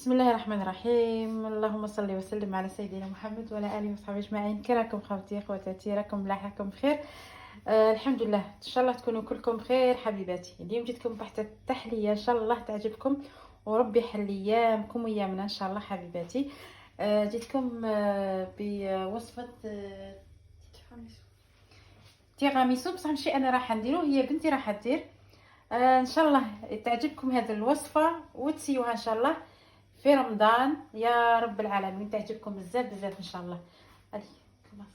بسم الله الرحمن الرحيم. اللهم صل وسلم على سيدنا محمد وعلى اله وصحبه اجمعين. كي راكم خوتي خواتاتي؟ راكم ملاح؟ راكم بخير؟ الحمد لله. ان شاء الله تكونوا كلكم بخير حبيباتي. اليوم جيتكم بواحد التحليه ان شاء الله تعجبكم وربي يحل ايامكم وايامنا ان شاء الله حبيباتي. جيتكم بوصفه تيراميسو، بصح ماشي انا راح نديرو، هي بنتي راح دير. ان شاء الله تعجبكم هذه الوصفه وتسيوها ان شاء الله في رمضان يا رب العالمين، تعجبكم بزاف بزاف ان شاء الله. هذه خلاص.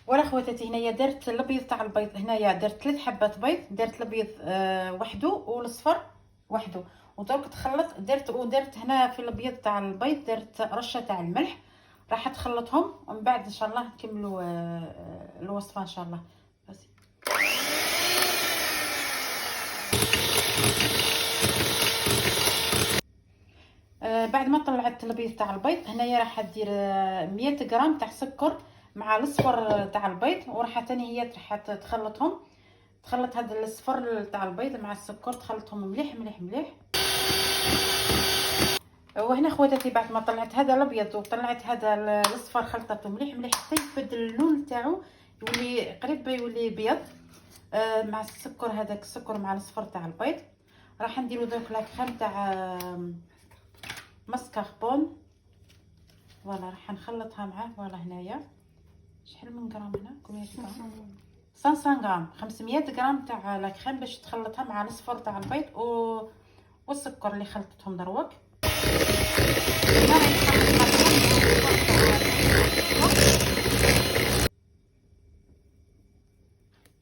ولا خواتاتي، هنايا درت الابيض تاع البيض، هنايا درت 3 حبات بيض، درت الابيض وحده والاصفر وحده، ودرك تخلط. درت هنا في الابيض تاع البيض درت رشه تاع الملح، راح تخلطهم ومن بعد ان شاء الله نكملوا الوصفه ان شاء الله. بس بعد ما طلعت البيض تاع البيض، هنايا راح ندير 100 غرام تاع سكر مع الاصفر تاع البيض، وراح تاني هي راح تخلطهم. تخلط هذا الاصفر تاع البيض مع السكر، تخلطهم مليح مليح مليح. وهنا خواتاتي بعد ما طلعت هذا الابيض وطلعت هذا الاصفر، خلطته مليح مليح حتى يبدل اللون تاعو، يولي قريب يولي ابيض مع السكر. هذاك السكر مع الاصفر تاع البيض راح نديرو دوك لا كريم تاع مسكربون. فوالا راح نخلطها معاه. فوالا هنايا شحال من غرام؟ هنا 500 غرام 500 غرام تاع لا كريم باش تخلطها مع الاصفر تاع البيض والسكر اللي خلطتهم دروك.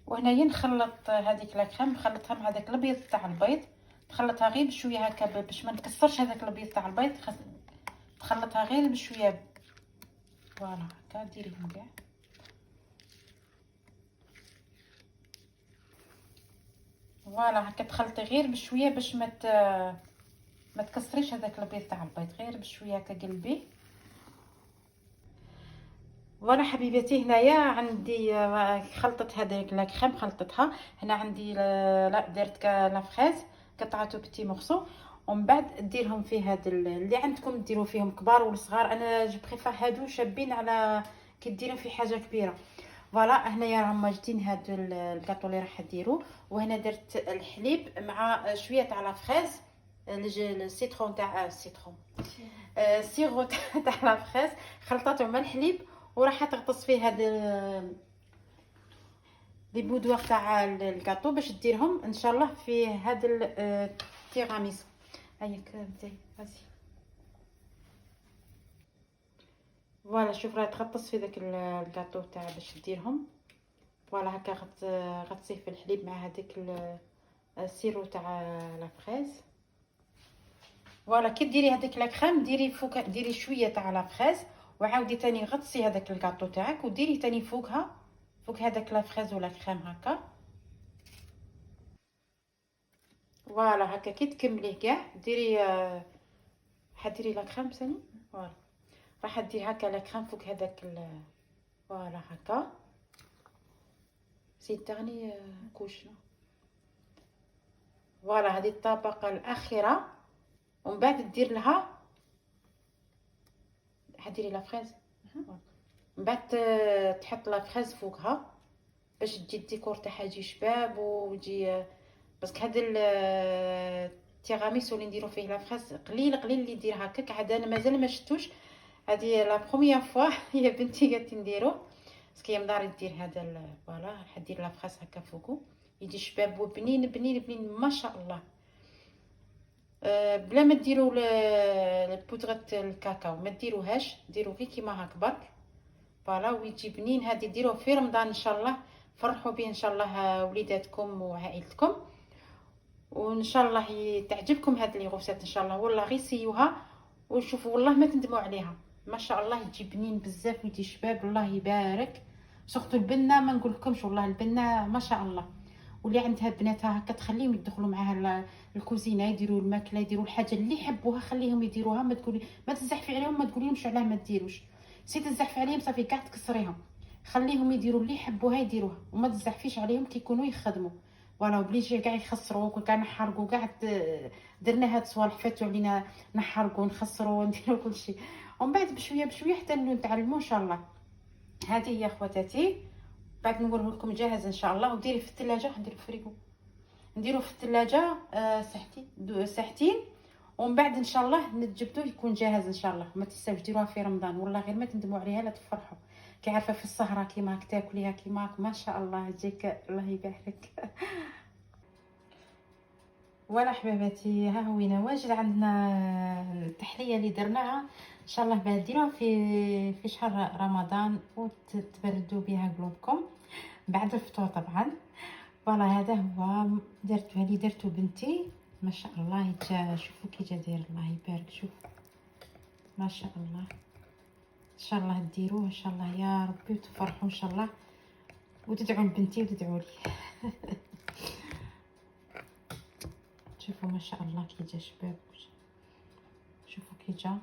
وهنايا نخلط هذيك لا كريم، نخلطها مع داك الابيض تاع البيض، تخلطها غير بشويه هكا باش ما نكسرش هذاك الابيض تاع البيض، تخلطها غير بشويه. فوالا هكا ديريهم كاع. فوالا هكا تخلطي غير بشويه باش ما تكسريش هذاك البيض تاع البيض، غير بشويه هكا قلبي. فوالا حبيباتي، هنايا عندي خلطت هذيك لا كريم، خلطتها. هنا عندي لا درت لا فريز قطعته بتي مورسو، ومن بعد ديرهم في هاد اللي عندكم ديروا فيهم كبار والصغار. انا جو بريفير هادو شابين على كي ديروا في حاجه كبيره. فوالا هنايا راهم واجدين هاد الكاطو اللي راح ديروا. وهنا درت الحليب مع شويه تاع لا فريز، السيترون تاع السيترون سيرو تاع لا فريز، خلطته مع الحليب وراح تغطس فيه هاد لي بودوار تاع الكاطو باش ديرهم ان شاء الله في هاد التيراميسو. هياك بنتي هاتي. فوالا شوف راه تغطس في داك الكاطو تاع باش ديرهم. فوالا هكا غطسيه في الحليب مع هذيك السيرو تاع لا فريز. فوالا كي ديري هذيك لا كريم ديري فوق، ديري شويه تاع لا فريز، وعاودي تاني غطسي هذاك الكاطو تاعك وديري تاني فوقها فوق هذاك لا فريز ولا كريم هكا. فوالا هكا كي تكمليه كاع ديري حديري لا كريم ثاني. فوالا راح دير هكا لا كريم فوق هذاك فوالا هكا. سي تغني كوشنا. فوالا هذه الطبقه الاخيره، ومن بعد دير لها حديري لا فريز. من بعد تحط لا فريز فوقها باش تجي الديكور تاعها يجي شباب ويجي. باسكو هذا التيراميسو اللي نديرو فيه لا فريز قليل قليل اللي يدير هكاك، عاد انا مازال ما شفتوش. هذه لا بروميير فوا هي بنتي قالت نديرو، باسكو هي مداري دير هذا فوالا حدير لا فريز هكا فوقو يجي شباب وبنين بنين بنين ما شاء الله. بلا ما ديروا البودره الكاكاو، ما ديروهاش، ديروا غير كيما هاك برك. فوالا ويجي بنين. هذه ديروه في رمضان ان شاء الله، فرحوا به ان شاء الله وليداتكم وعائلتكم، وان شاء الله تعجبكم هذه لي غوسات ان شاء الله. والله غير سيوها وشوفوا والله ما تندموا عليها. ما شاء الله يجي بنين بزاف ويجي شباب، الله يبارك. سورتو البنه ما نقول لكمش، والله البنه ما شاء الله. واللي عندها بناتها هكا تخليهم يدخلوا معاها الكوزينه، يديروا الماكله، يديروا الحاجه اللي يحبوها، خليهم يديروها. ما تقولي ما تزحفي عليهم، ما تقوليهمش علاه ما ديروش. سي تزحفي عليهم صافي كاع تكسريهم. خليهم يديروا اللي يحبوها يديروها، وما تزحفيش عليهم كي يكونوا يخدموا. فوالا بليجي كاع يخسروك وكاع نحرقوا كاع درنا هاد الصوالح فاتوا علينا، نحرقوا نخسروا نديروا كلشي، ومن بعد بشويه بشويه حتى نتعلموا ان شاء الله. هذه هي خواتاتي، بعد نقوله لكم جاهز ان شاء الله. وديري في الثلاجه، نديرو في الفريغو، نديرو في الثلاجه ساعتين ساعتين، ومن بعد ان شاء الله نتجبدوه يكون جاهز ان شاء الله. ما تنساوش ديروها في رمضان، والله غير ما تندموا عليها لا تفرحوا. كي عارفه في السهره كيما هاك تاكليها كيما هاك ما شاء الله تجيك الله يبارك. ولا حبيباتي، ها هوينا واجد عندنا التحليه اللي درناها ان شاء الله بعد ديروها في شهر رمضان وتبردوا بها قلوبكم بعد الفطور طبعا. فوالا هذا هو درتو هذه درتو بنتي ما شاء الله. جا شوفوا كي جا داير الله يبارك، شوف ما شاء الله. ان شاء الله ديروه ان شاء الله يا ربي وتفرحوا ان شاء الله، وتدعوا لبنتي وتدعوا لي. شوفوا ما شاء الله كي جا شباب، شوفوا كي جا.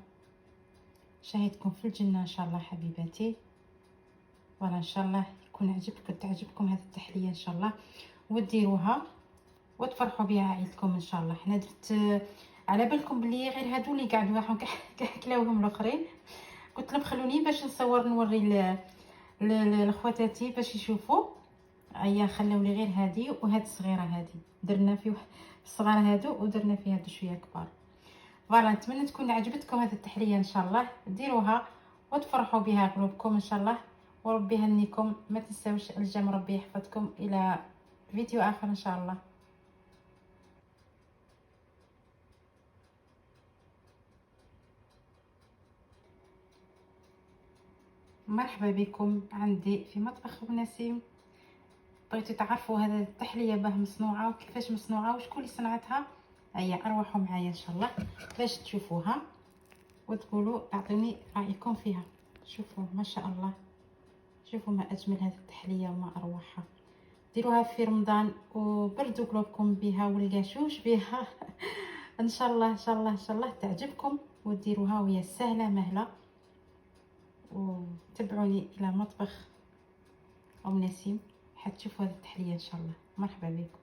شاهدكم في الجنه ان شاء الله حبيباتي. ولا ان شاء الله يكون عجبكم تعجبكم هذه التحليه ان شاء الله، وديروها وتفرحوا بها عيدكم ان شاء الله. حنا درت على بالكم بلي غير هادو اللي قاعد راحوا كلاوهم الاخرين، قلت لهم خلوني باش نصور نوري لخواتاتي باش يشوفوا. هيا خلاو لي غير هذه وهاد الصغيره هذه درنا في الصغار هادو ودرنا في هادو شويه كبار. فوالا نتمنى تكون عجبتكم هذه التحليه ان شاء الله، ديروها وتفرحوا بها قلوبكم ان شاء الله، وربي يهنيكم. ما تنساوش الجام، ربي يحفظكم. الى فيديو اخر ان شاء الله. مرحبا بكم عندي في مطبخ ام نسيم. بغيتو تعرفوا هذا التحليه باه مصنوعه وكيفاش مصنوعه وشكون اللي صنعتها؟ هيا اروحوا معايا ان شاء الله باش تشوفوها وتقولوا اعطوني رايكم فيها. شوفوا ما شاء الله، شوفوا ما اجمل هذه التحليه وما اروعها. ديروها في رمضان وبردوا قلوبكم بها والقاشوش بها. ان شاء الله ان شاء الله ان شاء الله تعجبكم وديروها، وهي سهله مهله. وتبعوني الى مطبخ ام نسيم حتشوفوا هذه التحليه ان شاء الله. مرحبا بكم.